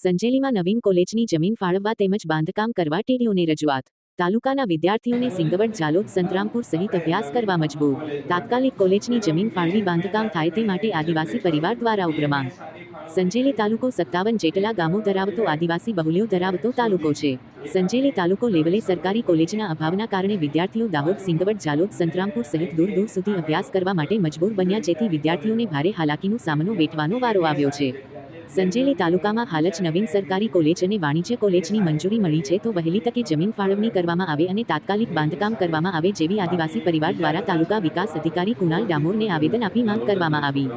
સંજેલીમાં નવીન કોલેજની જમીન ફાળવવા તેમજ બાંધકામ કરવા ટીડીઓને રજૂઆત. તાલુકાના વિદ્યાર્થીઓને સિંગવડ, ઝાલોદ, સંતરામપુર સહિત અભ્યાસ કરવા મજબૂર. તાત્કાલિક કોલેજની જમીન ફાળવી બાંધકામ થાય તે માટે આદિવાસી પરિવાર દ્વારા ઉગ્ર માંગ. સંજેલી તાલુકો 57 જેટલા ગામો ધરાવતો આદિવાસી બહુલ્યો ધરાવતો તાલુકો છે. સંજેલી તાલુકો લેવલે સરકારી કોલેજના અભાવના કારણે વિદ્યાર્થીઓ દાહોદ, સિંગવડ, ઝાલોદ, સંતરામપુર સહિત દૂર દૂર સુધી અભ્યાસ કરવા માટે મજબૂર બન્યા, જેથી વિદ્યાર્થીઓને ભારે હાલાકીનો સામનો વેઠવાનો વારો આવ્યો છે. સંજેલી તાલુકામાં હાલ જ નવીન સરકારી કોલેજ અને વાણિજ્ય કોલેજની મંજૂરી મળી છે, તો વહેલી તકે જમીન ફાળવણી કરવામાં આવે અને તાત્કાલિક બાંધકામ કરવામાં આવે જેવી આદિવાસી પરિવાર દ્વારા તાલુકા વિકાસ અધિકારી કુણાલ ડામોરને આવેદન આપી માંગ કરવામાં આવી.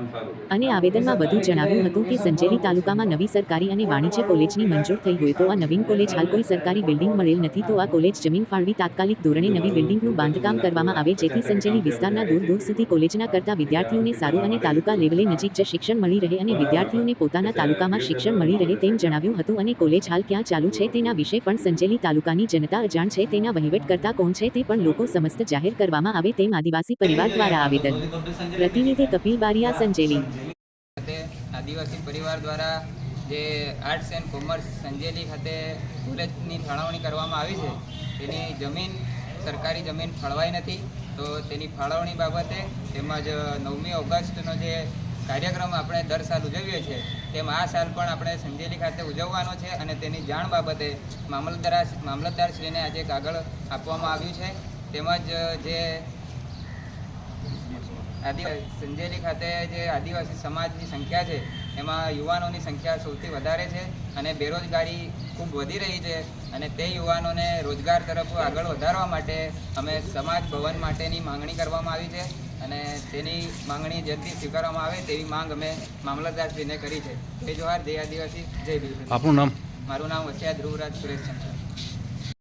અને આવેદનમાં વધુ જણાવ્યું હતું કે સંજેલી તાલુકામાં નવી સરકારી અને વાણિજ્ય કોલેજની મંજૂર થઈ હોય તો આ નવીન કોલેજ હાલ કોઈ સરકારી બિલ્ડિંગ મળેલ નથી, તો આ કોલેજ જમીન ફાળવી તાત્કાલિક ધોરણે નવી બિલ્ડિંગનું બાંધકામ કરવામાં આવે, જેથી સંજેલી વિસ્તારના દૂર દૂર સુધી કોલેજના કરતા વિદ્યાર્થીઓને સારું અને તાલુકા લેવલે નજીક જ શિક્ષણ મળી રહે અને વિદ્યાર્થીઓને પોતાના તાલુકામાં શિક્ષણ મળી રહે તેમ જણાવ્યું હતું. અને કોલેજ હાલ ક્યાં ચાલુ છે તેના વિશે પણ સંજેલી તાલુકાની જનતા અજાણ છે, તેના વહીવટ કરતા કોણ છે તે પણ લોકો સમસ્ત જાહેર કરવામાં આવે તેમ આદિવાસી પરિવાર દ્વારા આવેદન. પ્રતિનિધિ કપિલ બારિયા, સંજેલી. આદિવાસી પરિવાર દ્વારા જે આર્ટ્સ એન્ડ કોમર્સ સંજેલી ખાતે કોલેજની ફાળવણી કરવામાં આવી છે, તેની જમીન સરકારી જમીન ફાળવાઈ નથી, તો તેની ફાળવણી બાબતે તેમજ 9મી ઓગસ્ટનો જે કાર્યક્રમ આપણે દર સાલ ઉજવીએ છીએ તેમ આ સાલ પણ આપણે સંજેલી ખાતે ઉજવવાનો છે અને તેની જાણ બાબતે મામલતદારશ્રીને આજે કાગળ આપવામાં આવ્યું છે. તેમજ જે સંજેલી ખાતે જે આદિવાસી સમાજની સંખ્યા છે એમાં યુવાનોની સંખ્યા સૌથી વધારે છે અને બેરોજગારી ખૂબ વધી રહી છે, અને તે યુવાનોને રોજગાર તરફ આગળ વધારવા માટે અમે સમાજ ભવન માટેની માંગણી કરવામાં આવી છે અને તેની માંગણી જલ્દી સ્વીકારવામાં આવે તેવી માંગ અમે મામલતદારશ્રીને કરી છે. જય જોહાર, જય આદિવાસી, જય ભીલ. આપનું નામ? મારું નામ વસિયા ધ્રુવરાજ સુરેશ ચંદ્ર.